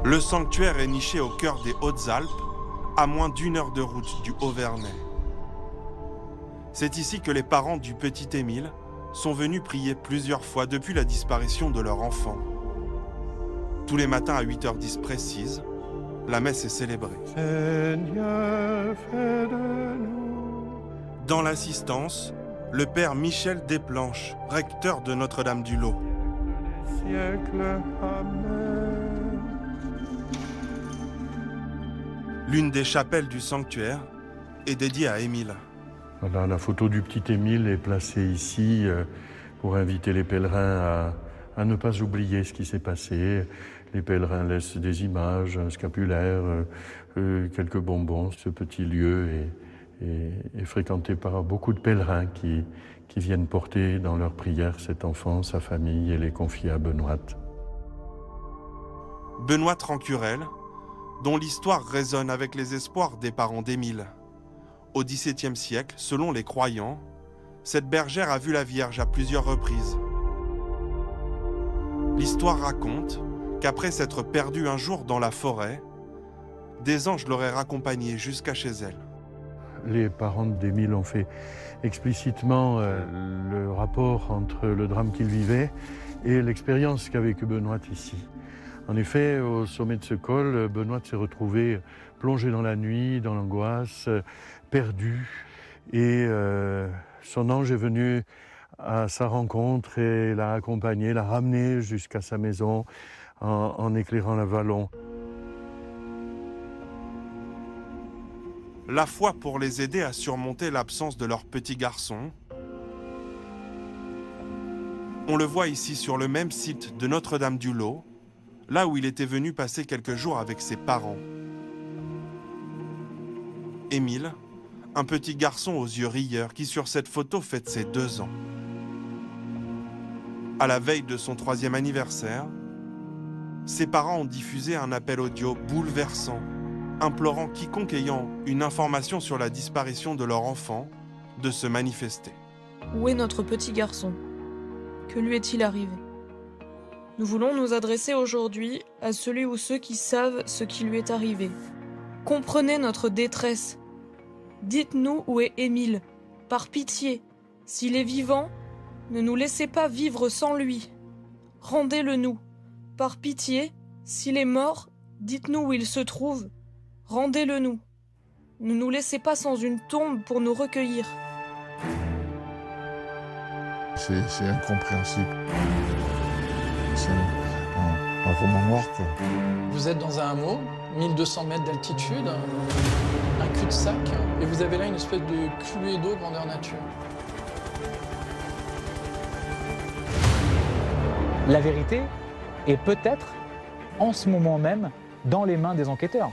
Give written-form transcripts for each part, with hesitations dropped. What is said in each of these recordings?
Le sanctuaire est niché au cœur des Hautes-Alpes, à moins d'1 heure de route du Haut-Vernay. C'est ici que les parents du petit Émile sont venus prier plusieurs fois depuis la disparition de leur enfant. Tous les matins à 8h10 précises, la messe est célébrée. Seigneur, fais de nous. Dans l'assistance, le père Michel Desplanches, recteur de Notre-Dame-du-Lot. Siècle, Amen. L'une des chapelles du sanctuaire est dédiée à Émile. Voilà, la photo du petit Émile est placée ici pour inviter les pèlerins à ne pas oublier ce qui s'est passé. Les pèlerins laissent des images, un scapulaire, quelques bonbons. Ce petit lieu est fréquenté par beaucoup de pèlerins qui viennent porter dans leurs prières cet enfant, sa famille et les confier à Benoît. Benoît Rancurel, dont l'histoire résonne avec les espoirs des parents d'Émile. Au XVIIe siècle, selon les croyants, cette bergère a vu la Vierge à plusieurs reprises. L'histoire raconte qu'après s'être perdue un jour dans la forêt, des anges l'auraient raccompagnée jusqu'à chez elle. Les parents d'Émile ont fait explicitement le rapport entre le drame qu'il vivait et l'expérience qu'a vécu Benoît ici. En effet, au sommet de ce col, Benoît s'est retrouvé plongé dans la nuit, dans l'angoisse, perdu. Et son ange est venu à sa rencontre et l'a accompagné, l'a ramené jusqu'à sa maison en éclairant le vallon. La foi pour les aider à surmonter l'absence de leur petit garçon. On le voit ici sur le même site de Notre-Dame-du-Lot, là où il était venu passer quelques jours avec ses parents. Émile, un petit garçon aux yeux rieurs qui sur cette photo fête ses 2 ans. À la veille de son 3e anniversaire, ses parents ont diffusé un appel audio bouleversant, implorant quiconque ayant une information sur la disparition de leur enfant de se manifester. Où est notre petit garçon? Que lui est-il arrivé? Nous voulons nous adresser aujourd'hui à celui ou ceux qui savent ce qui lui est arrivé. Comprenez notre détresse. Dites-nous où est Émile. Par pitié, s'il est vivant, ne nous laissez pas vivre sans lui. Rendez-le nous. Par pitié, s'il est mort, dites-nous où il se trouve. Rendez-le nous. Ne nous laissez pas sans une tombe pour nous recueillir. C'est incompréhensible. C'est un roman noir, quoi. Vous êtes dans un hameau, 1200 mètres d'altitude, un cul-de-sac, et vous avez là une espèce de cluée d'eau grandeur nature. La vérité est peut-être, en ce moment même, dans les mains des enquêteurs.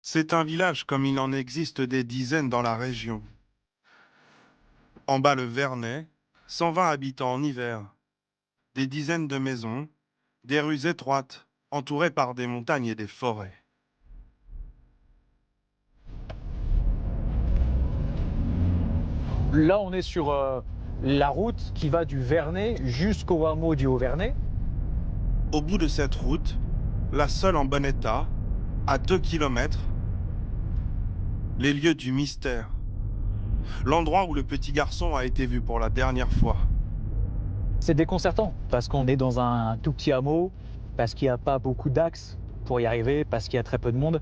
C'est un village comme il en existe des dizaines dans la région. En bas le Vernay, 120 habitants en hiver, des dizaines de maisons, des rues étroites, entourées par des montagnes et des forêts. Là, on est sur la route qui va du Vernay jusqu'au hameau du Haut-Vernay. Au bout de cette route, la seule en bon état, à 2 kilomètres, les lieux du mystère. L'endroit où le petit garçon a été vu pour la dernière fois. C'est déconcertant parce qu'on est dans un tout petit hameau, parce qu'il n'y a pas beaucoup d'axes pour y arriver, parce qu'il y a très peu de monde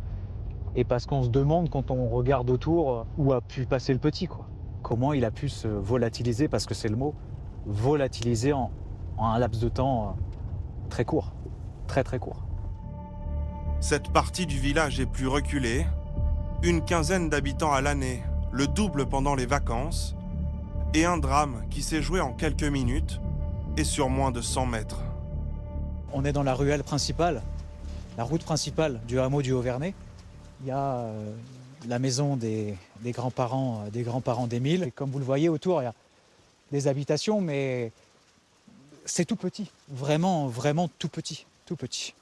et parce qu'on se demande quand on regarde autour où a pu passer le petit, quoi. Comment il a pu se volatiliser, parce que c'est le mot, volatiliser en un laps de temps très court, très très court. Cette partie du village est plus reculée, une quinzaine d'habitants à l'année, le double pendant les vacances, et un drame qui s'est joué en quelques minutes et sur moins de 100 mètres. On est dans la ruelle principale, la route principale du hameau du Haut-Vernay. Il y a la maison des grands-parents d'Émile. Et comme vous le voyez autour, il y a des habitations, mais c'est tout petit, vraiment, vraiment tout petit, tout petit.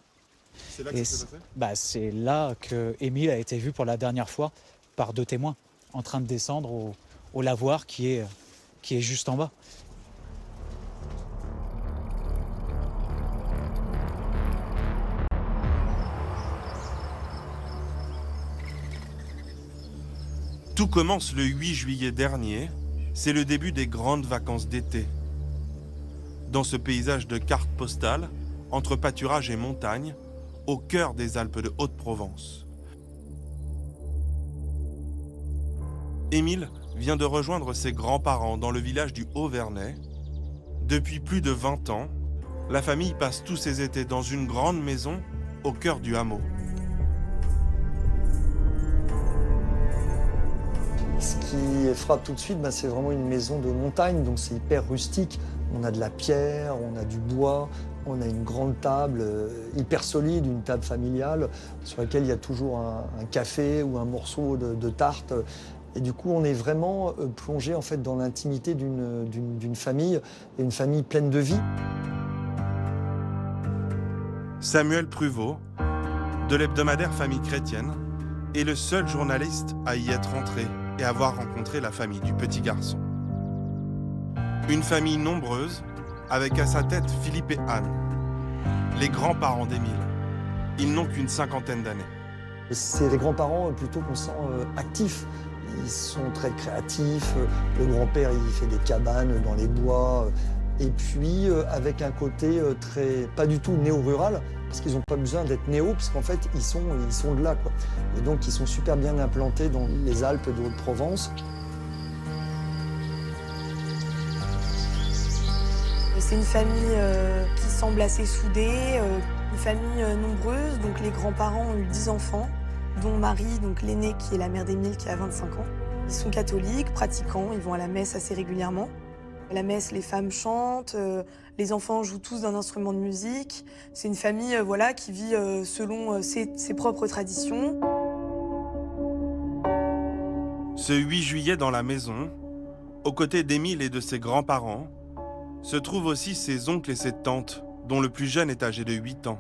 C'est là que ça s'est passé ? C'est là que Émile a été vu pour la dernière fois, par 2 témoins en train de descendre au lavoir qui est juste en bas. Tout commence le 8 juillet dernier, c'est le début des grandes vacances d'été. Dans ce paysage de cartes postales, entre pâturage et montagne, au cœur des Alpes de Haute-Provence. Émile vient de rejoindre ses grands-parents dans le village du Haut-Vernay. Depuis plus de 20 ans, la famille passe tous ses étés dans une grande maison au cœur du hameau. Ce qui frappe tout de suite, c'est vraiment une maison de montagne, donc c'est hyper rustique. On a de la pierre, on a du bois, on a une grande table hyper solide, une table familiale sur laquelle il y a toujours un café ou un morceau de tarte. Et du coup, on est vraiment plongé en fait dans l'intimité d'une famille, et une famille pleine de vie. Samuel Pruvot, de l'hebdomadaire Famille chrétienne, est le seul journaliste à y être entré et avoir rencontré la famille du petit garçon. Une famille nombreuse, avec à sa tête Philippe et Anne, les grands-parents d'Émile. Ils n'ont qu'une 50aine d'années. C'est des grands-parents plutôt qu'on sent actifs. Ils sont très créatifs. Le grand-père, il fait des cabanes dans les bois. Et puis, avec un côté pas du tout néo-rural, parce qu'ils n'ont pas besoin d'être néo, parce qu'en fait, ils sont de là, quoi. Et donc, ils sont super bien implantés dans les Alpes de Haute-Provence. C'est une famille qui semble assez soudée, une famille nombreuse. Donc, les grands-parents ont eu 10 enfants, dont Marie, donc l'aînée, qui est la mère d'Émile, qui a 25 ans. Ils sont catholiques, pratiquants, ils vont à la messe assez régulièrement. À la messe, les femmes chantent, les enfants jouent tous d'un instrument de musique. C'est une famille qui vit selon ses propres traditions. Ce 8 juillet dans la maison, aux côtés d'Émile et de ses grands-parents, se trouvent aussi ses oncles et ses tantes, dont le plus jeune est âgé de 8 ans.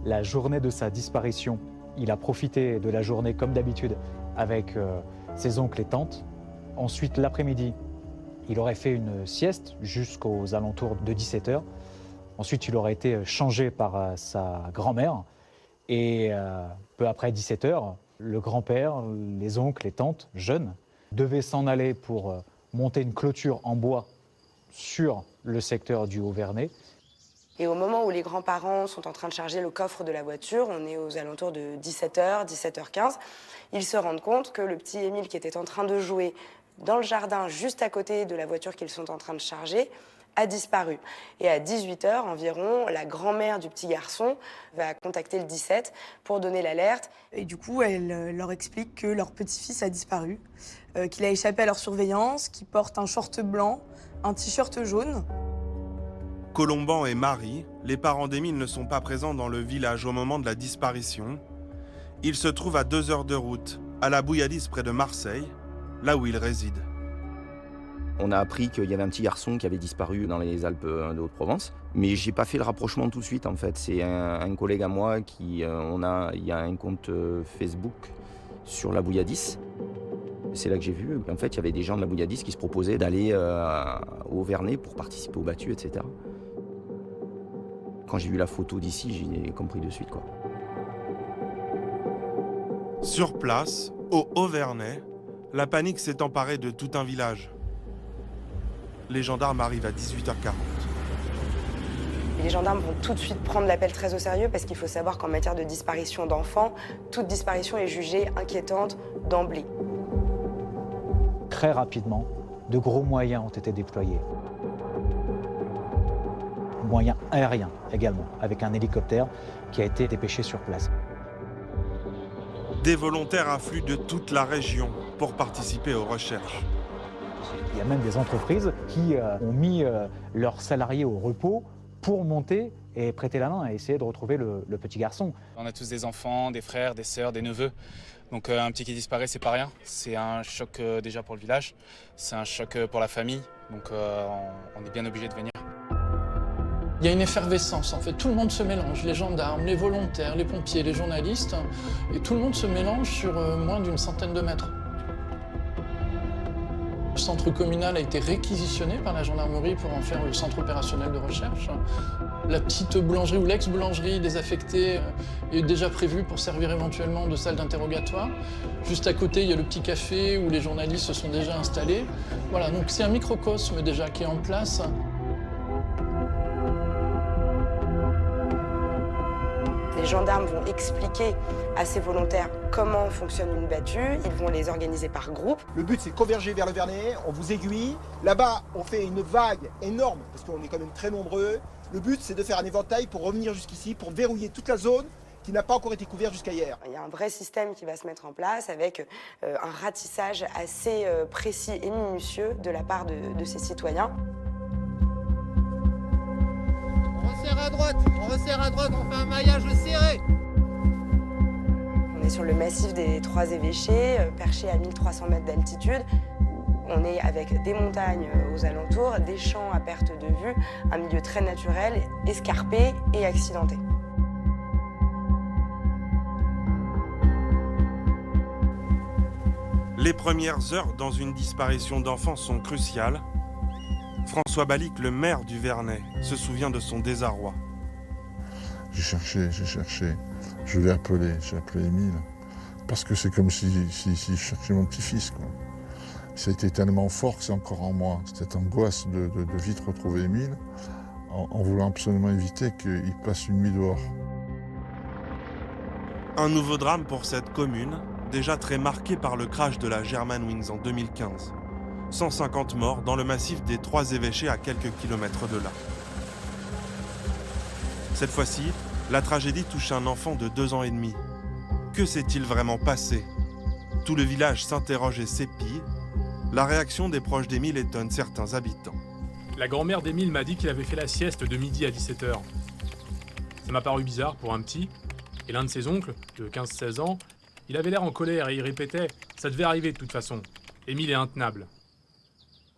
La journée de sa disparition, il a profité de la journée comme d'habitude avec ses oncles et tantes. Ensuite, l'après-midi, il aurait fait une sieste jusqu'aux alentours de 17h. Ensuite, il aurait été changé par sa grand-mère. Et peu après 17h, le grand-père, les oncles, les tantes, jeunes, devaient s'en aller pour monter une clôture en bois sur le secteur du Haut-Vernay. Et au moment où les grands-parents sont en train de charger le coffre de la voiture, on est aux alentours de 17h, 17h15, ils se rendent compte que le petit Émile qui était en train de jouer dans le jardin juste à côté de la voiture qu'ils sont en train de charger a disparu. Et à 18h environ, la grand-mère du petit garçon va contacter le 17 pour donner l'alerte. Et du coup, elle leur explique que leur petit-fils a disparu, qu'il a échappé à leur surveillance, qu'il porte un short blanc, un t-shirt jaune. Colomban et Marie, les parents d'Émile, ne sont pas présents dans le village au moment de la disparition. Ils se trouvent à 2 heures de route, à la Bouilladisse près de Marseille, là où ils résident. On a appris qu'il y avait un petit garçon qui avait disparu dans les Alpes de Haute-Provence, mais j'ai pas fait le rapprochement tout de suite en fait. C'est un collègue à moi qui, il y a un compte Facebook sur la Bouilladisse. C'est là que j'ai vu qu'en fait il y avait des gens de la Bouilladisse qui se proposaient d'aller au Vernay pour participer aux battues, etc. Quand j'ai vu la photo d'ici, j'ai compris de suite, quoi. Sur place, au Haut-Vernay, la panique s'est emparée de tout un village. Les gendarmes arrivent à 18h40. Les gendarmes vont tout de suite prendre l'appel très au sérieux parce qu'il faut savoir qu'en matière de disparition d'enfants, toute disparition est jugée inquiétante d'emblée. Très rapidement, de gros moyens ont été déployés. Moyens aériens également, avec un hélicoptère qui a été dépêché sur place. Des volontaires affluent de toute la région pour participer aux recherches. Il y a même des entreprises qui ont mis leurs salariés au repos pour monter et prêter la main et essayer de retrouver le petit garçon. On a tous des enfants, des frères, des sœurs, des neveux. Donc un petit qui disparaît, c'est pas rien. C'est un choc déjà pour le village, c'est un choc pour la famille. Donc on est bien obligé de venir. Il y a une effervescence, en fait. Tout le monde se mélange, les gendarmes, les volontaires, les pompiers, les journalistes, et tout le monde se mélange sur moins d'une centaine de mètres. Le centre communal a été réquisitionné par la gendarmerie pour en faire le centre opérationnel de recherche. La petite boulangerie ou l'ex-boulangerie désaffectée est déjà prévue pour servir éventuellement de salle d'interrogatoire. Juste à côté, il y a le petit café où les journalistes se sont déjà installés. Voilà, donc c'est un microcosme déjà qui est en place. Les gendarmes vont expliquer à ces volontaires comment fonctionne une battue, ils vont les organiser par groupe. Le but, c'est de converger vers le Vernet, on vous aiguille. Là-bas, on fait une vague énorme, parce qu'on est quand même très nombreux. Le but, c'est de faire un éventail pour revenir jusqu'ici, pour verrouiller toute la zone qui n'a pas encore été couverte jusqu'à hier. Il y a un vrai système qui va se mettre en place avec un ratissage assez précis et minutieux de la part de ces citoyens. On resserre à droite, on fait un maillage serré. On est sur le massif des Trois Évêchés, perché à 1300 mètres d'altitude. On est avec des montagnes aux alentours, des champs à perte de vue, un milieu très naturel, escarpé et accidenté. Les premières heures dans une disparition d'enfants sont cruciales. François Balic, le maire du Vernet, se souvient de son désarroi. J'ai cherché. Je l'ai appelé, j'ai appelé Émile. Parce que c'est comme si je cherchais mon petit-fils, quoi. Ça a été tellement fort que c'est encore en moi. Cette angoisse de vite retrouver Émile, en voulant absolument éviter qu'il passe une nuit dehors. Un nouveau drame pour cette commune, déjà très marquée par le crash de la Germanwings en 2015. 150 morts dans le massif des Trois Évêchés à quelques kilomètres de là. Cette fois-ci, la tragédie touche un enfant de 2 ans et demi. Que s'est-il vraiment passé? Tout le village s'interroge et s'épie. La réaction des proches d'Émile étonne certains habitants. La grand-mère d'Émile m'a dit qu'il avait fait la sieste de midi à 17h. Ça m'a paru bizarre pour un petit. Et l'un de ses oncles, de 15-16 ans, il avait l'air en colère et il répétait « Ça devait arriver de toute façon. Émile est intenable. »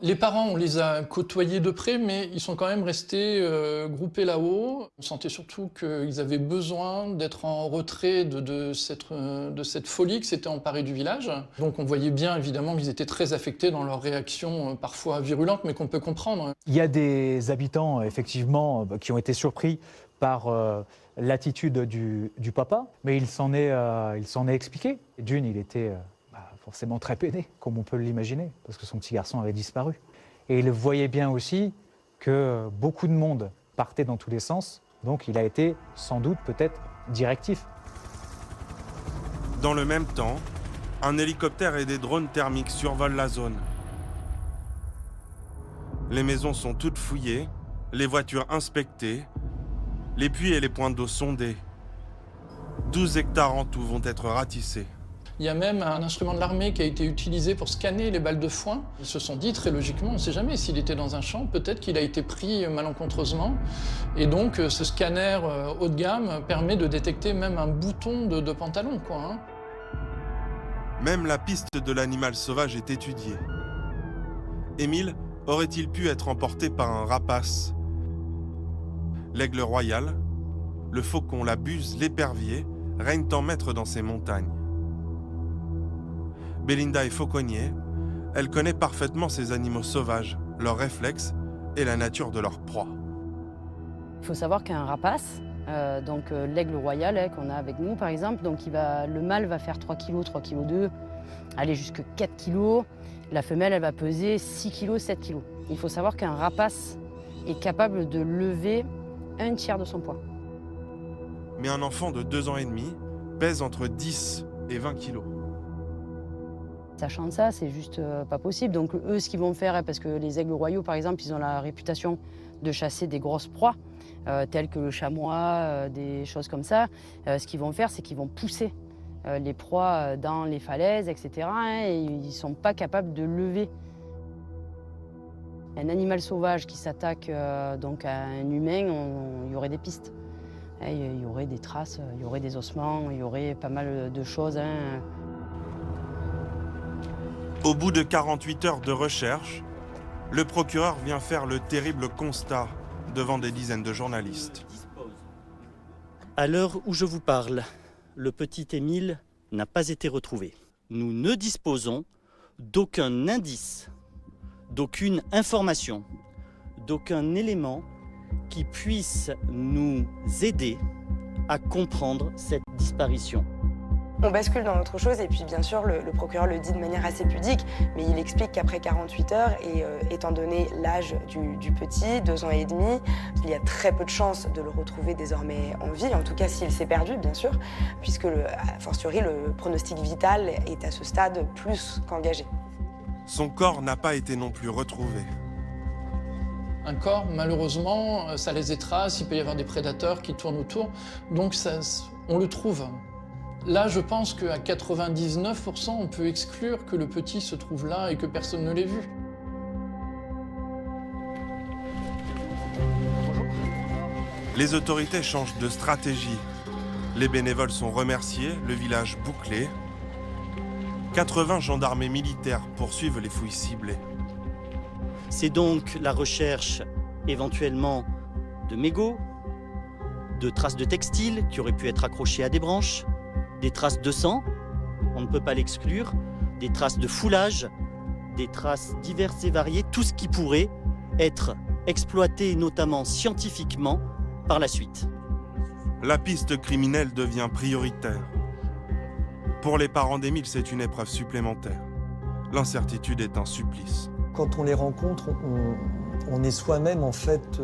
Les parents, on les a côtoyés de près, mais ils sont quand même restés groupés là-haut. On sentait surtout qu'ils avaient besoin d'être en retrait de cette folie qui s'était emparée du village. Donc on voyait bien évidemment qu'ils étaient très affectés dans leurs réactions parfois virulentes, mais qu'on peut comprendre. Il y a des habitants, effectivement, qui ont été surpris par l'attitude du papa, mais il s'en est expliqué. D'une, il était forcément très peiné, comme on peut l'imaginer, parce que son petit garçon avait disparu. Et il voyait bien aussi que beaucoup de monde partait dans tous les sens, donc il a été sans doute peut-être directif. Dans le même temps, un hélicoptère et des drones thermiques survolent la zone. Les maisons sont toutes fouillées, les voitures inspectées, les puits et les points d'eau sondés. 12 hectares en tout vont être ratissés. Il y a même un instrument de l'armée qui a été utilisé pour scanner les balles de foin. Ils se sont dit très logiquement, on ne sait jamais s'il était dans un champ, peut-être qu'il a été pris malencontreusement. Et donc ce scanner haut de gamme permet de détecter même un bouton de pantalon, quoi, hein. Même la piste de l'animal sauvage est étudiée. Émile aurait-il pu être emporté par un rapace? L'aigle royal, le faucon, la buse, l'épervier règnent en maître dans ces montagnes. Belinda est fauconnier, elle connaît parfaitement ces animaux sauvages, leurs réflexes et la nature de leur proie. Il faut savoir qu'un rapace, l'aigle royal qu'on a avec nous par exemple, le mâle va faire 3 kg, 3 kg 2, aller jusqu'à 4 kg. La femelle elle va peser 6 kg, 7 kg. Il faut savoir qu'un rapace est capable de lever 1/3 de son poids. Mais un enfant de 2 ans et demi pèse entre 10 et 20 kilos. Sachant de ça, c'est juste pas possible. Donc eux, ce qu'ils vont faire, parce que les aigles royaux, par exemple, ils ont la réputation de chasser des grosses proies, telles que le chamois, des choses comme ça. Ce qu'ils vont faire, c'est qu'ils vont pousser les proies dans les falaises, etc. Et ils ne sont pas capables de lever. Un animal sauvage qui s'attaque à un humain, il y aurait des pistes. Il y aurait des traces, il y aurait des ossements, il y aurait pas mal de choses, hein. Au bout de 48 heures de recherche, le procureur vient faire le terrible constat. devant des dizaines de journalistes. À l'heure où je vous parle, le petit Émile n'a pas été retrouvé. Nous ne disposons d'aucun indice, d'aucune information, d'aucun élément qui puisse nous aider à comprendre cette disparition. On bascule dans autre chose et puis bien sûr le procureur le dit de manière assez pudique, mais il explique qu'après 48 heures, et étant donné l'âge du petit, 2 ans et demi, il y a très peu de chances de le retrouver désormais en vie, en tout cas s'il s'est perdu bien sûr, puisque a fortiori le pronostic vital est à ce stade plus qu'engagé. Son corps n'a pas été non plus retrouvé. Un corps, malheureusement, ça laisse des traces, il peut y avoir des prédateurs qui tournent autour, donc on le trouve. Là, je pense qu'à 99%, on peut exclure que le petit se trouve là et que personne ne l'ait vu. Les autorités changent de stratégie. Les bénévoles sont remerciés, le village bouclé. 80 gendarmes et militaires poursuivent les fouilles ciblées. C'est donc la recherche éventuellement de mégots, de traces de textiles qui auraient pu être accrochées à des branches, des traces de sang, on ne peut pas l'exclure, des traces de foulage, des traces diverses et variées, tout ce qui pourrait être exploité notamment scientifiquement par la suite. La piste criminelle devient prioritaire. Pour les parents d'Émile, c'est une épreuve supplémentaire. L'incertitude est un supplice. Quand on les rencontre, on est soi-même en fait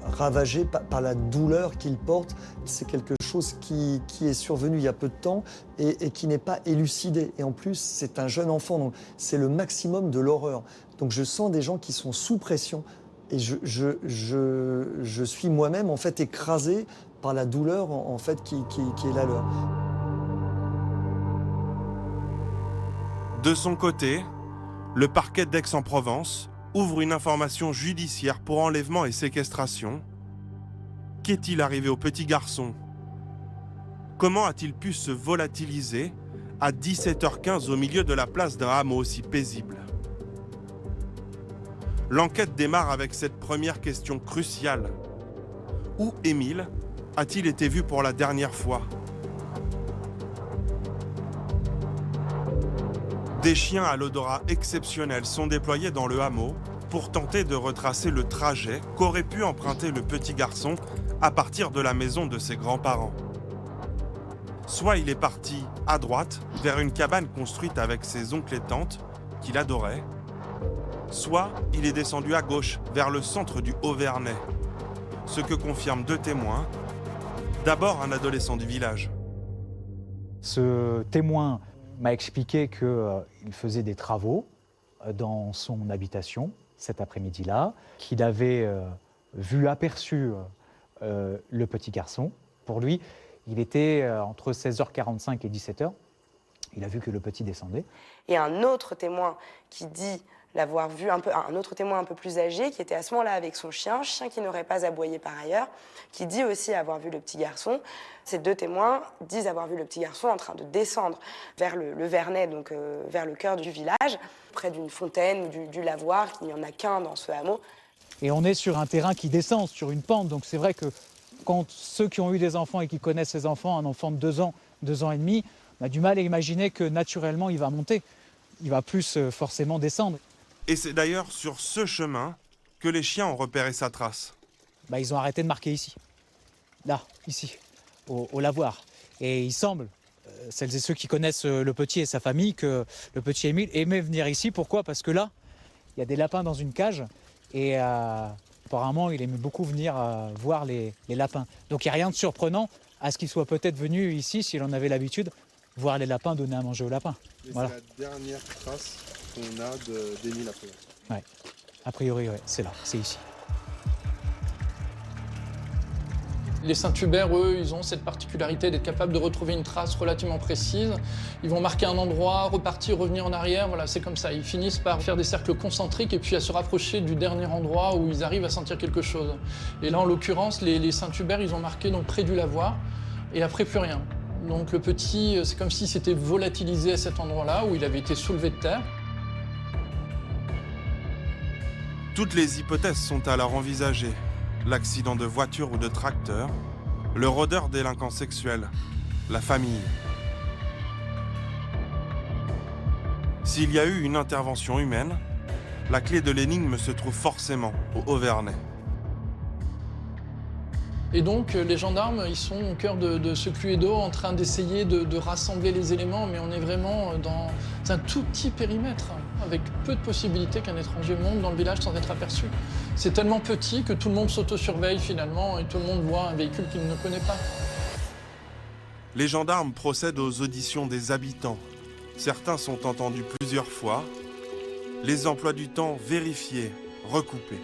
ravagé par la douleur qu'ils portent. C'est quelque chose qui est survenu il y a peu de temps et qui n'est pas élucidé. Et en plus, c'est un jeune enfant, donc c'est le maximum de l'horreur. Donc je sens des gens qui sont sous pression et je suis moi-même en fait écrasé par la douleur en fait qui est la leur. De son côté, le parquet d'Aix-en-Provence ouvre une information judiciaire pour enlèvement et séquestration. Qu'est-il arrivé au petit garçon? Comment a-t-il pu se volatiliser à 17h15 au milieu de la place d'un hameau aussi paisible? L'enquête démarre avec cette première question cruciale. Où Émile a-t-il été vu pour la dernière fois? Des chiens à l'odorat exceptionnel sont déployés dans le hameau pour tenter de retracer le trajet qu'aurait pu emprunter le petit garçon à partir de la maison de ses grands-parents. Soit il est parti à droite vers une cabane construite avec ses oncles et tantes qu'il adorait, soit il est descendu à gauche vers le centre du Haut-Vernay, ce que confirment 2 témoins, d'abord un adolescent du village. Ce témoin m'a expliqué qu'il faisait des travaux dans son habitation cet après-midi-là, qu'il avait aperçu le petit garçon. Pour lui, il était entre 16h45 et 17h. Il a vu que le petit descendait. Et un autre témoin qui dit l'avoir vu un autre témoin un peu plus âgé, qui était à ce moment-là avec son chien qui n'aurait pas aboyé par ailleurs, qui dit aussi avoir vu le petit garçon. Ces 2 témoins disent avoir vu le petit garçon en train de descendre vers le Vernay, donc vers le cœur du village, près d'une fontaine ou du lavoir, qu'il n'y en a qu'un dans ce hameau. Et on est sur un terrain qui descend, sur une pente, donc c'est vrai que quand ceux qui ont eu des enfants et qui connaissent ces enfants, un enfant de 2 ans, 2 ans et demi, on a du mal à imaginer que naturellement il va monter. Il va plus forcément descendre. Et c'est d'ailleurs sur ce chemin que les chiens ont repéré sa trace. Ils ont arrêté de marquer ici. Là, ici, au lavoir. Et il semble, celles et ceux qui connaissent le petit et sa famille, que le petit Émile aimait venir ici. Pourquoi? Parce que là, il y a des lapins dans une cage. Et apparemment, il aimait beaucoup venir voir les lapins. Donc il n'y a rien de surprenant à ce qu'il soit peut-être venu ici, s'il en avait l'habitude, voir les lapins donner à manger aux lapins. Voilà. C'est la dernière trace qu'on a d'Émile a priori. Ouais. A priori, ouais, c'est là, c'est ici. Les Saint-Hubert, eux, ils ont cette particularité d'être capables de retrouver une trace relativement précise. Ils vont marquer un endroit, repartir, revenir en arrière, voilà, c'est comme ça. Ils finissent par faire des cercles concentriques et puis à se rapprocher du dernier endroit où ils arrivent à sentir quelque chose. Et là, en l'occurrence, les Saint-Hubert, ils ont marqué donc près du lavoir et après plus rien. Donc le petit, c'est comme s'il s'était volatilisé à cet endroit-là où il avait été soulevé de terre. Toutes les hypothèses sont alors envisagées. l'accident de voiture ou de tracteur, le rôdeur délinquant sexuel, la famille. S'il y a eu une intervention humaine, la clé de l'énigme se trouve forcément au Auvernais. Et donc les gendarmes, ils sont au cœur de ce Cluedo en train d'essayer de rassembler les éléments, mais on est vraiment dans un tout petit périmètre, avec peu de possibilités qu'un étranger monte dans le village sans être aperçu. C'est tellement petit que tout le monde s'autosurveille finalement et tout le monde voit un véhicule qu'il ne connaît pas. Les gendarmes procèdent aux auditions des habitants. Certains sont entendus plusieurs fois. Les emplois du temps vérifiés, recoupés.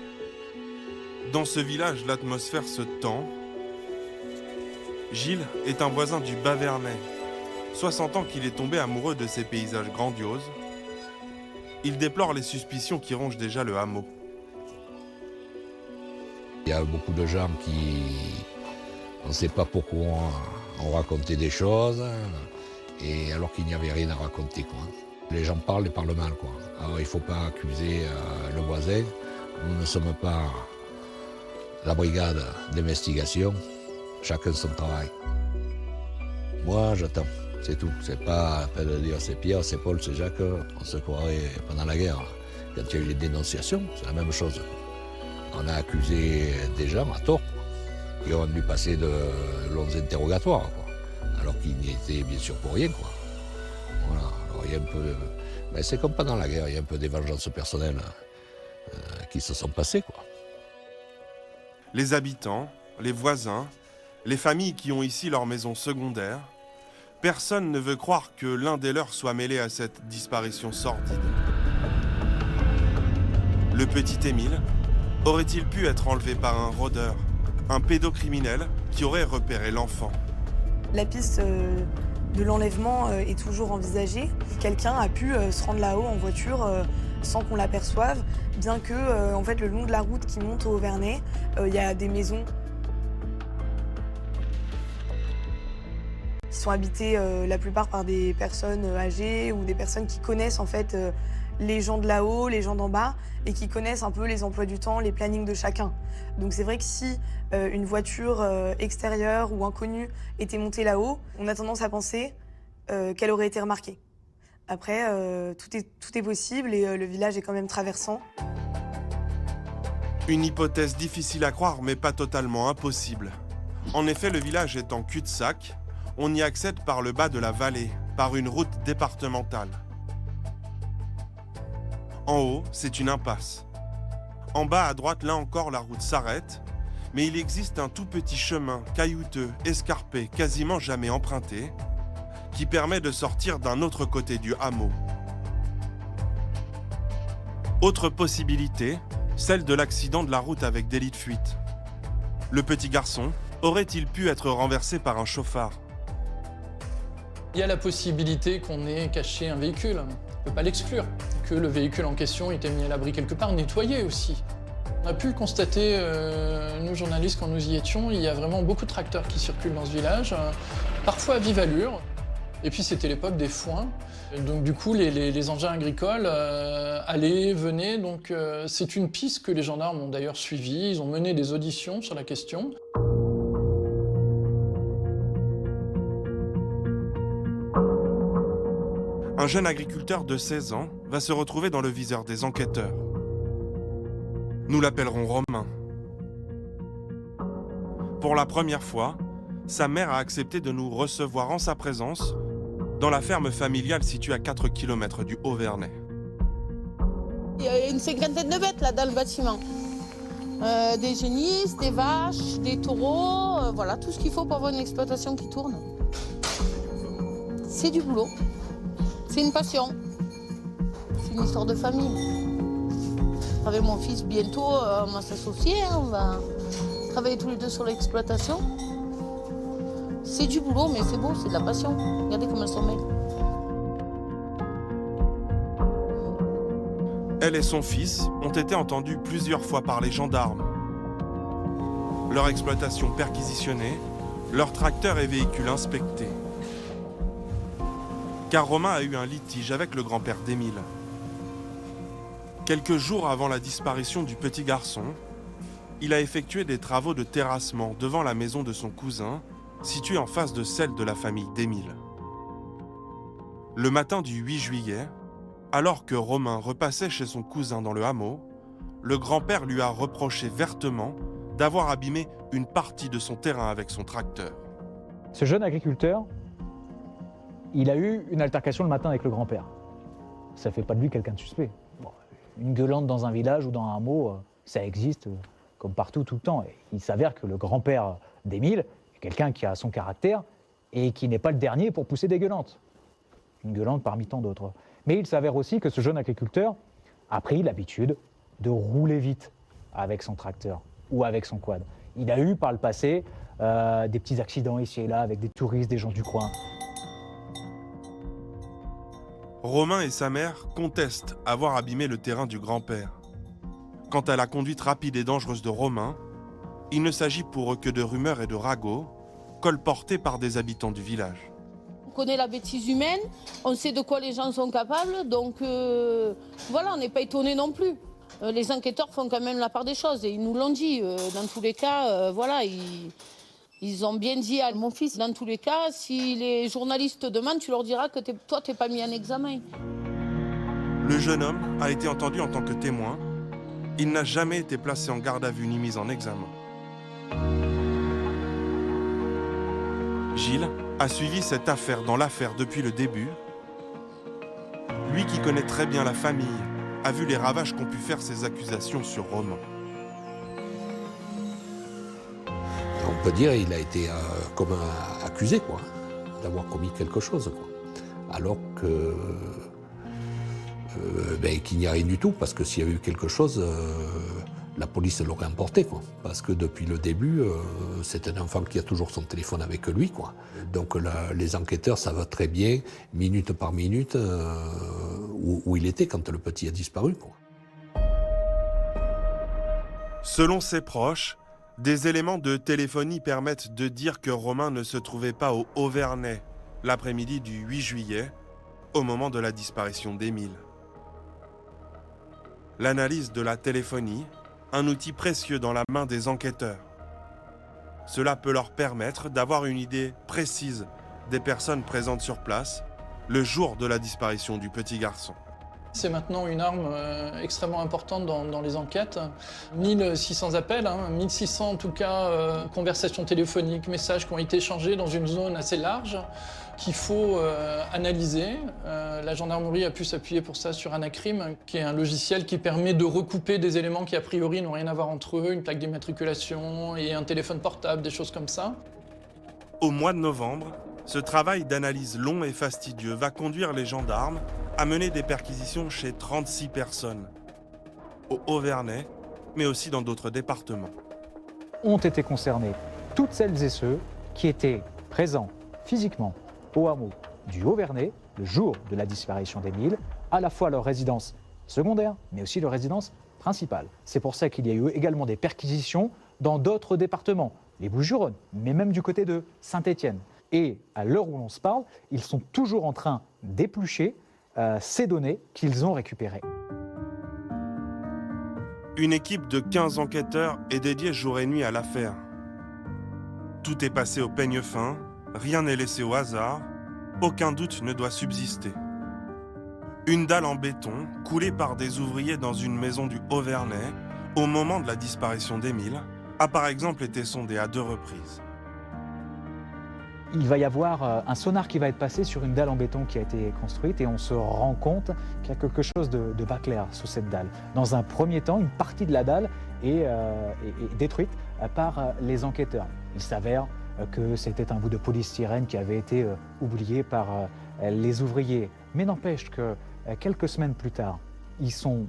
Dans ce village, l'atmosphère se tend. Gilles est un voisin du Bas-Vernais. 60 ans qu'il est tombé amoureux de ces paysages grandioses. Il déplore les suspicions qui rongent déjà le hameau. Il y a beaucoup de gens qui, on ne sait pas pourquoi, ont raconté des choses, et alors qu'il n'y avait rien à raconter, quoi. Les gens parlent et parlent mal, quoi. Alors il ne faut pas accuser le voisin. Nous ne sommes pas la brigade d'investigation. Chacun son travail. Moi, j'attends. C'est tout. C'est pas la peine de dire c'est Pierre, c'est Paul, c'est Jacques. On se croirait pendant la guerre. Quand il y a eu les dénonciations, c'est la même chose. On a accusé des gens à tort qui ont dû passer de longs interrogatoires, quoi. Alors qu'ils n'y étaient bien sûr pour rien, quoi. Voilà. Alors il y a un peu. Mais c'est comme pendant la guerre, il y a un peu des vengeances personnelles qui se sont passées, quoi. Les habitants, les voisins, les familles qui ont ici leur maison secondaire, personne ne veut croire que l'un des leurs soit mêlé à cette disparition sordide. Le petit Émile aurait-il pu être enlevé par un rôdeur, un pédocriminel qui aurait repéré l'enfant? La piste de l'enlèvement est toujours envisagée. Quelqu'un a pu se rendre là-haut en voiture sans qu'on l'aperçoive, bien que en fait, le long de la route qui monte au Auvernais, il y a des maisons qui sont habitées la plupart par des personnes âgées ou des personnes qui connaissent en fait les gens de là-haut, les gens d'en bas, et qui connaissent un peu les emplois du temps, les plannings de chacun. Donc c'est vrai que si une voiture extérieure ou inconnue était montée là-haut, on a tendance à penser qu'elle aurait été remarquée. Après, tout est possible et le village est quand même traversant. Une hypothèse difficile à croire, mais pas totalement impossible. En effet, le village est en cul-de-sac. On y accède par le bas de la vallée, par une route départementale. En haut, c'est une impasse. En bas à droite, là encore, la route s'arrête, mais il existe un tout petit chemin caillouteux, escarpé, quasiment jamais emprunté, qui permet de sortir d'un autre côté du hameau. Autre possibilité, celle de l'accident de la route avec délit de fuite. Le petit garçon aurait-il pu être renversé par un chauffard? Il y a la possibilité qu'on ait caché un véhicule. On ne peut pas l'exclure. Que le véhicule en question était mis à l'abri quelque part, nettoyé aussi. On a pu le constater, nous journalistes, quand nous y étions, il y a vraiment beaucoup de tracteurs qui circulent dans ce village, parfois à vive allure. Et puis c'était l'époque des foins. Donc du coup, les engins agricoles allaient, venaient. Donc c'est une piste que les gendarmes ont d'ailleurs suivie. Ils ont mené des auditions sur la question. Un jeune agriculteur de 16 ans va se retrouver dans le viseur des enquêteurs. Nous l'appellerons Romain. Pour la première fois, sa mère a accepté de nous recevoir en sa présence dans la ferme familiale située à 4 km du Auvernais. Il y a une cinquantaine de bêtes là dans le bâtiment. Des génisses, des vaches, des taureaux, voilà tout ce qu'il faut pour avoir une exploitation qui tourne. C'est du boulot. C'est une passion, c'est une histoire de famille. Avec mon fils, bientôt, on va s'associer, on va travailler tous les deux sur l'exploitation. C'est du boulot, mais c'est beau, c'est de la passion. Regardez comme elles sont belles. Elle et son fils ont été entendus plusieurs fois par les gendarmes. Leur exploitation perquisitionnée, leur tracteur et véhicules inspectés. Car Romain a eu un litige avec le grand-père d'Émile. Quelques jours avant la disparition du petit garçon, il a effectué des travaux de terrassement devant la maison de son cousin, située en face de celle de la famille d'Émile. Le matin du 8 juillet, alors que Romain repassait chez son cousin dans le hameau, le grand-père lui a reproché vertement d'avoir abîmé une partie de son terrain avec son tracteur. Ce jeune agriculteur, il a eu une altercation le matin avec le grand-père. Ça fait pas de lui quelqu'un de suspect. Bon, une gueulante dans un village ou dans un hameau, ça existe comme partout, tout le temps. Et il s'avère que le grand-père d'Émile est quelqu'un qui a son caractère et qui n'est pas le dernier pour pousser des gueulantes. Une gueulante parmi tant d'autres. Mais il s'avère aussi que ce jeune agriculteur a pris l'habitude de rouler vite avec son tracteur ou avec son quad. Il a eu par le passé des petits accidents ici et là avec des touristes, des gens du coin. Romain et sa mère contestent avoir abîmé le terrain du grand-père. Quant à la conduite rapide et dangereuse de Romain, il ne s'agit pour eux que de rumeurs et de ragots, colportés par des habitants du village. On connaît la bêtise humaine, on sait de quoi les gens sont capables, donc voilà, on n'est pas étonnés non plus. Les enquêteurs font quand même la part des choses et ils nous l'ont dit. Dans tous les cas, voilà, ils ont bien dit à mon fils, dans tous les cas, si les journalistes te demandent, tu leur diras que toi, tu n'es pas mis en examen. Le jeune homme a été entendu en tant que témoin. Il n'a jamais été placé en garde à vue ni mis en examen. Gilles a suivi cette affaire dans l'affaire depuis le début. Lui qui connaît très bien la famille, a vu les ravages qu'ont pu faire ces accusations sur Romain. On peut dire qu'il a été comme accusé, quoi, d'avoir commis quelque chose, quoi. Alors que qu'il n'y a rien du tout, parce que s'il y a eu quelque chose, la police l'aurait emporté, quoi. Parce que depuis le début, c'est un enfant qui a toujours son téléphone avec lui, quoi. Donc les enquêteurs savent très bien, minute par minute, où il était quand le petit a disparu, quoi. Selon ses proches, des éléments de téléphonie permettent de dire que Romain ne se trouvait pas au Haut-Vernay l'après-midi du 8 juillet, au moment de la disparition d'Émile. L'analyse de la téléphonie, un outil précieux dans la main des enquêteurs. Cela peut leur permettre d'avoir une idée précise des personnes présentes sur place le jour de la disparition du petit garçon. C'est maintenant une arme extrêmement importante dans les enquêtes. 1600 appels, 1600 en tout cas conversations téléphoniques, messages qui ont été échangés dans une zone assez large qu'il faut analyser. La gendarmerie a pu s'appuyer pour ça sur Anacrim, qui est un logiciel qui permet de recouper des éléments qui a priori n'ont rien à voir entre eux, une plaque d'immatriculation et un téléphone portable, des choses comme ça. Au mois de novembre, ce travail d'analyse long et fastidieux va conduire les gendarmes à mener des perquisitions chez 36 personnes, au Haut-Vernay, mais aussi dans d'autres départements. Ont été concernés toutes celles et ceux qui étaient présents physiquement au hameau du Haut-Vernay le jour de la disparition d'Émile, à la fois leur résidence secondaire, mais aussi leur résidence principale. C'est pour ça qu'il y a eu également des perquisitions dans d'autres départements, les Bouches-du-Rhône, mais même du côté de Saint-Étienne. Et à l'heure où l'on se parle, ils sont toujours en train d'éplucher ces données qu'ils ont récupérées. Une équipe de 15 enquêteurs est dédiée jour et nuit à l'affaire. Tout est passé au peigne fin, rien n'est laissé au hasard, aucun doute ne doit subsister. Une dalle en béton, coulée par des ouvriers dans une maison du Haut-Vernay, au moment de la disparition d'Émile, a par exemple été sondée à 2 reprises. Il va y avoir un sonar qui va être passé sur une dalle en béton qui a été construite et on se rend compte qu'il y a quelque chose de pas clair sous cette dalle. Dans un premier temps, une partie de la dalle est détruite par les enquêteurs. Il s'avère que c'était un bout de polystyrène qui avait été oublié par les ouvriers. Mais n'empêche que quelques semaines plus tard, ils sont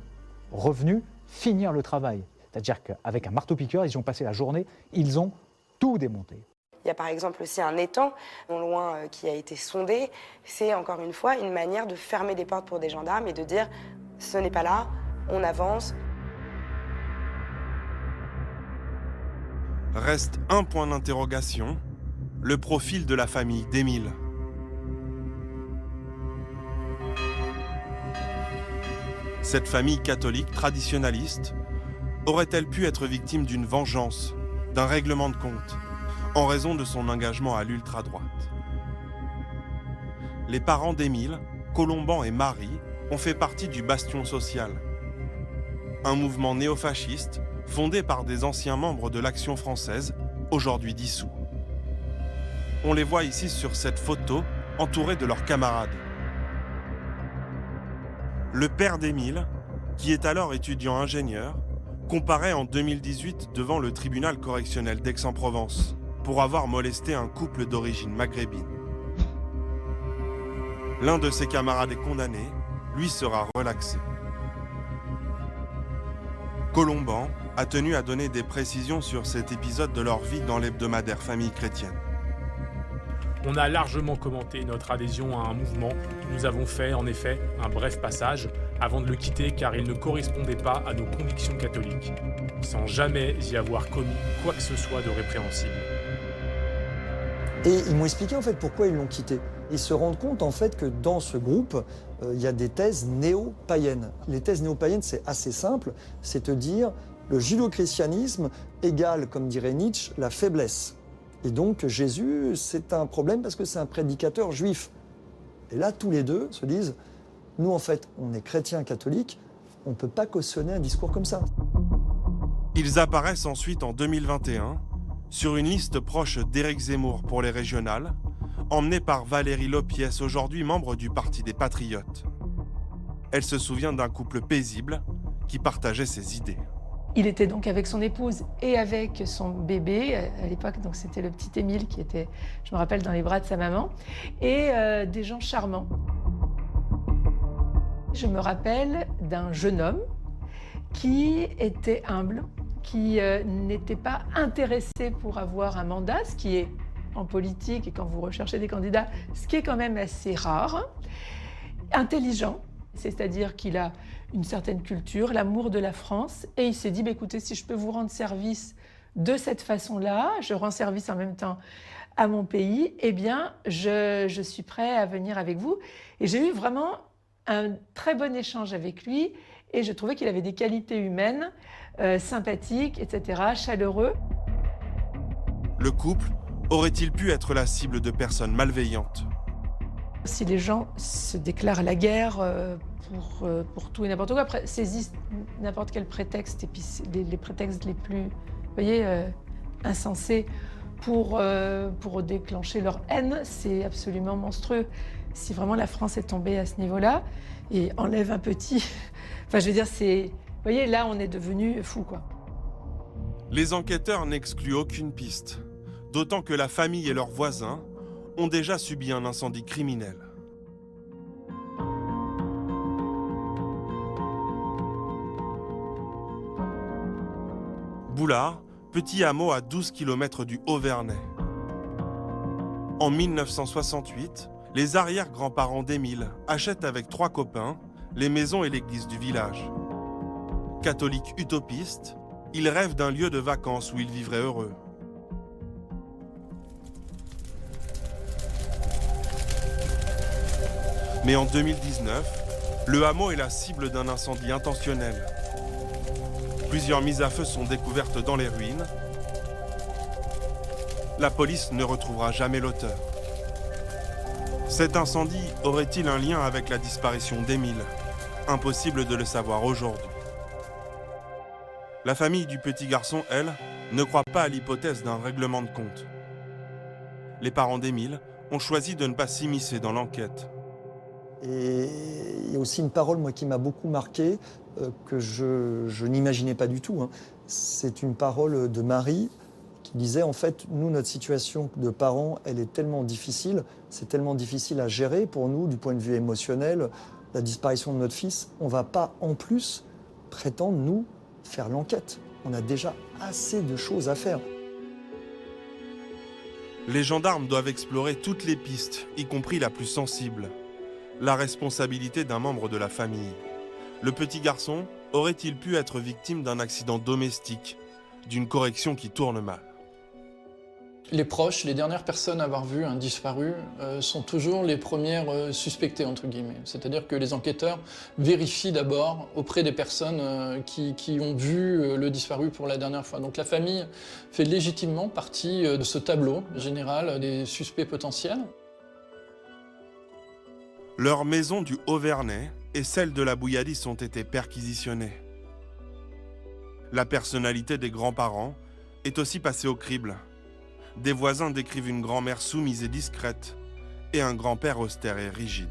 revenus finir le travail. C'est-à-dire qu'avec un marteau-piqueur, ils ont passé la journée, ils ont tout démonté. Il y a par exemple aussi un étang non loin qui a été sondé. C'est encore une fois une manière de fermer des portes pour des gendarmes et de dire ce n'est pas là, on avance. Reste un point d'interrogation, le profil de la famille d'Émile. Cette famille catholique traditionnaliste Aurait-elle pu être victime d'une vengeance, d'un règlement de compte, en raison de son engagement à l'ultra-droite? Les parents d'Émile, Colomban et Marie, ont fait partie du Bastion social, un mouvement néofasciste fondé par des anciens membres de l'Action française, aujourd'hui dissous. On les voit ici sur cette photo, entourés de leurs camarades. Le père d'Émile, qui est alors étudiant ingénieur, comparaît en 2018 devant le tribunal correctionnel d'Aix-en-Provence pour avoir molesté un couple d'origine maghrébine. L'un de ses camarades est condamné, lui sera relaxé. Colomban a tenu à donner des précisions sur cet épisode de leur vie dans l'hebdomadaire Famille chrétienne. On a largement commenté notre adhésion à un mouvement. Nous avons fait en effet un bref passage avant de le quitter car il ne correspondait pas à nos convictions catholiques, sans jamais y avoir commis quoi que ce soit de répréhensible. Et ils m'ont expliqué en fait pourquoi ils l'ont quitté. Ils se rendent compte en fait que dans ce groupe, il y a des thèses néo-païennes. Les thèses néo-païennes, c'est assez simple, c'est de dire le judéo-christianisme égale, comme dirait Nietzsche, la faiblesse. Et donc Jésus, c'est un problème parce que c'est un prédicateur juif. Et là, tous les deux se disent, nous en fait, on est chrétiens catholiques, on ne peut pas cautionner un discours comme ça. Ils apparaissent ensuite en 2021 sur une liste proche d'Éric Zemmour pour les régionales, emmenée par Valérie Lopiès, aujourd'hui membre du Parti des Patriotes. Elle se souvient d'un couple paisible qui partageait ses idées. Il était donc avec son épouse et avec son bébé, à l'époque, donc c'était le petit Émile qui était, je me rappelle, dans les bras de sa maman, et des gens charmants. Je me rappelle d'un jeune homme qui était humble, qui n'était pas intéressé pour avoir un mandat, ce qui est en politique et quand vous recherchez des candidats, ce qui est quand même assez rare, intelligent, c'est-à-dire qu'il a une certaine culture, l'amour de la France, et il s'est dit, bah, écoutez, si je peux vous rendre service de cette façon-là, je rends service en même temps à mon pays, eh bien, je suis prêt à venir avec vous. Et j'ai eu vraiment un très bon échange avec lui, et je trouvais qu'il avait des qualités humaines, sympathiques, etc., chaleureux. Le couple aurait-il pu être la cible de personnes malveillantes? Si les gens se déclarent la guerre pour tout et n'importe quoi, après, saisissent n'importe quel prétexte, et puis les prétextes les plus, vous voyez, insensés pour déclencher leur haine, c'est absolument monstrueux. Si vraiment la France est tombée à ce niveau-là et enlève un petit, enfin je veux dire, c'est, vous voyez, là on est devenu fou, quoi. Les enquêteurs n'excluent aucune piste, d'autant que la famille et leurs voisins ont déjà subi un incendie criminel. Boulard, petit hameau à 12 km du Haut-Vernay. En 1968, les arrière-grands-parents d'Émile achètent avec 3 copains les maisons et l'église du village. Catholiques utopistes, ils rêvent d'un lieu de vacances où ils vivraient heureux. Mais en 2019, le hameau est la cible d'un incendie intentionnel. Plusieurs mises à feu sont découvertes dans les ruines. La police ne retrouvera jamais l'auteur. Cet incendie aurait-il un lien avec la disparition d'Émile? Impossible de le savoir aujourd'hui. La famille du petit garçon, elle, ne croit pas à l'hypothèse d'un règlement de compte. Les parents d'Émile ont choisi de ne pas s'immiscer dans l'enquête. Et il y a aussi une parole, moi, qui m'a beaucoup marqué, que je n'imaginais pas du tout, hein. C'est une parole de Marie qui disait, en fait, nous, notre situation de parents, elle est tellement difficile, c'est tellement difficile à gérer pour nous, du point de vue émotionnel, la disparition de notre fils. On ne va pas, en plus, prétendre, nous, faire l'enquête. On a déjà assez de choses à faire. Les gendarmes doivent explorer toutes les pistes, y compris la plus sensible. La responsabilité d'un membre de la famille. Le petit garçon aurait-il pu être victime d'un accident domestique, d'une correction qui tourne mal? Les proches, les dernières personnes à avoir vu un disparu sont toujours les premières suspectées, entre guillemets. C'est-à-dire que les enquêteurs vérifient d'abord auprès des personnes qui ont vu le disparu pour la dernière fois. Donc la famille fait légitimement partie de ce tableau général des suspects potentiels. Leur maison du Haut-Vernay et celle de la Bouilladis ont été perquisitionnées. La personnalité des grands-parents est aussi passée au crible. Des voisins décrivent une grand-mère soumise et discrète et un grand-père austère et rigide.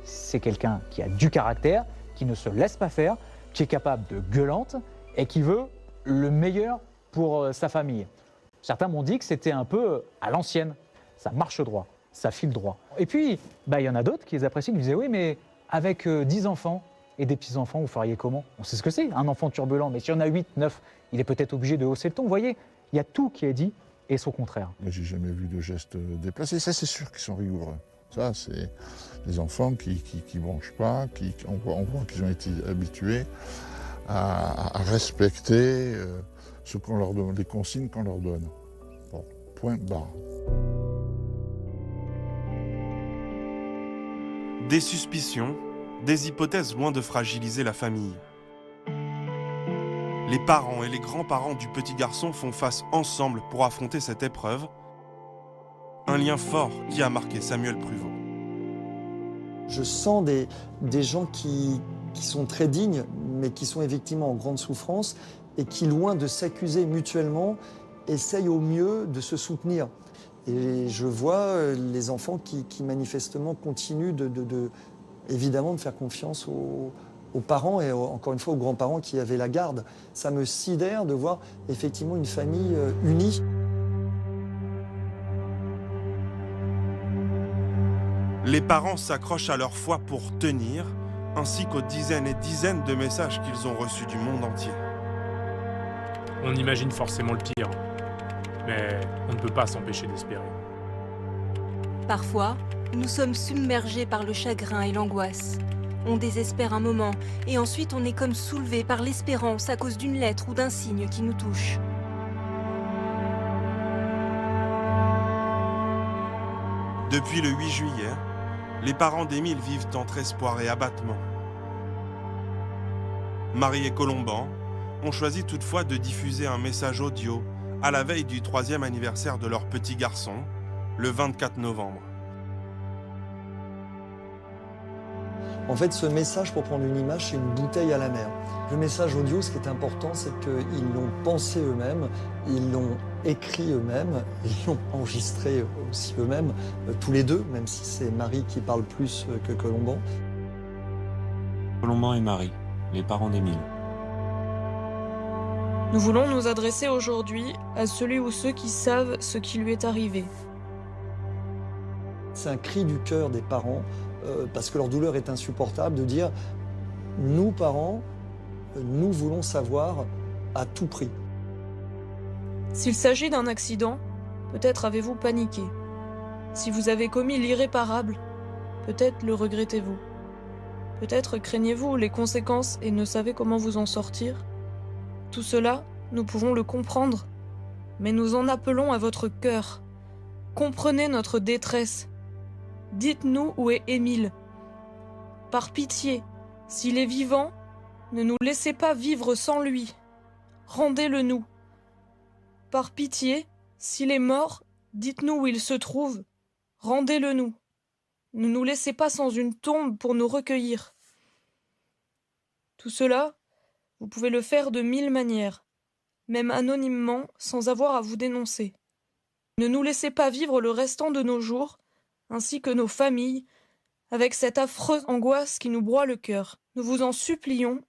C'est quelqu'un qui a du caractère, qui ne se laisse pas faire, qui est capable de gueulante et qui veut le meilleur pour sa famille. Certains m'ont dit que c'était un peu à l'ancienne, ça marche droit, ça file droit. Et puis, il y en a d'autres qui les apprécient, qui disaient oui, mais avec 10 enfants et des petits-enfants, vous feriez comment? On sait ce que c'est, un enfant turbulent, mais s'il y en a 8, 9, il est peut-être obligé de hausser le ton. Vous voyez, il y a tout qui est dit. Et son contraire. Moi, j'ai jamais vu de gestes déplacés. Ça, c'est sûr qu'ils sont rigoureux. Ça, c'est des enfants qui bronchent pas, on voit qu'ils ont été habitués à respecter ce qu'on leur donne, les consignes qu'on leur donne. Bon, point barre. Des suspicions, des hypothèses loin de fragiliser la famille. Les parents et les grands-parents du petit garçon font face ensemble pour affronter cette épreuve. Un lien fort qui a marqué Samuel Pruvot. Je sens des gens qui sont très dignes, mais qui sont effectivement en grande souffrance et qui, loin de s'accuser mutuellement, essayent au mieux de se soutenir. Et je vois les enfants qui manifestement continuent évidemment de faire confiance aux parents et encore une fois aux grands-parents qui avaient la garde. Ça me sidère de voir effectivement une famille unie. Les parents s'accrochent à leur foi pour tenir, ainsi qu'aux dizaines et dizaines de messages qu'ils ont reçus du monde entier. On imagine forcément le pire, mais on ne peut pas s'empêcher d'espérer. Parfois, nous sommes submergés par le chagrin et l'angoisse. On désespère un moment, et ensuite on est comme soulevé par l'espérance à cause d'une lettre ou d'un signe qui nous touche. Depuis le 8 juillet, les parents d'Émile vivent entre espoir et abattement. Marie et Colomban ont choisi toutefois de diffuser un message audio à la veille du 3e anniversaire de leur petit garçon, le 24 novembre. En fait, ce message, pour prendre une image, c'est une bouteille à la mer. Le message audio, ce qui est important, c'est qu'ils l'ont pensé eux-mêmes, ils l'ont écrit eux-mêmes, ils l'ont enregistré aussi eux-mêmes, tous les deux, même si c'est Marie qui parle plus que Colomban. Colomban et Marie, les parents d'Émile. Nous voulons nous adresser aujourd'hui à celui ou ceux qui savent ce qui lui est arrivé. C'est un cri du cœur des parents, parce que leur douleur est insupportable, de dire « Nous, parents, nous voulons savoir à tout prix ». S'il s'agit d'un accident, peut-être avez-vous paniqué. Si vous avez commis l'irréparable, peut-être le regrettez-vous. Peut-être craignez-vous les conséquences et ne savez comment vous en sortir. Tout cela, nous pouvons le comprendre, mais nous en appelons à votre cœur. Comprenez notre détresse. Dites-nous où est Émile. Par pitié, s'il est vivant, ne nous laissez pas vivre sans lui. Rendez-le nous. Par pitié, s'il est mort, dites-nous où il se trouve. Rendez-le nous. Ne nous laissez pas sans une tombe pour nous recueillir. Tout cela, vous pouvez le faire de 1000 manières, même anonymement, sans avoir à vous dénoncer. Ne nous laissez pas vivre le restant de nos jours, ainsi que nos familles, avec cette affreuse angoisse qui nous broie le cœur. Nous vous en supplions,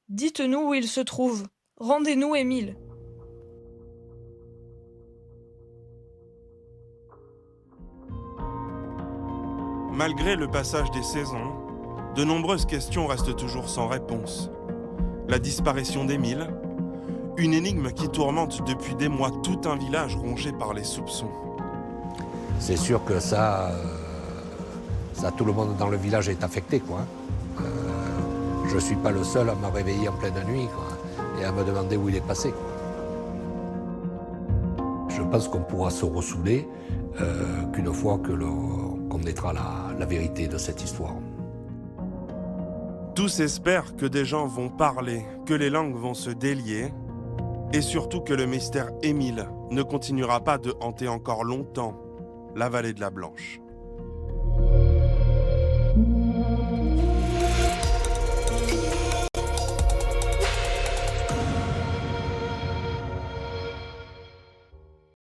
dites-nous où il se trouve. Rendez-nous Émile. Malgré le passage des saisons, de nombreuses questions restent toujours sans réponse. La disparition d'Émile, une énigme qui tourmente depuis des mois tout un village rongé par les soupçons. C'est sûr que ça, tout le monde dans le village est affecté, quoi. Je ne suis pas le seul à me réveiller en pleine nuit, quoi, et à me demander où il est passé. Je pense qu'on pourra se ressouder qu'une fois qu'on connaîtra la vérité de cette histoire. Tous espèrent que des gens vont parler, que les langues vont se délier, et surtout que le mystère Émile ne continuera pas de hanter encore longtemps la vallée de la Blanche.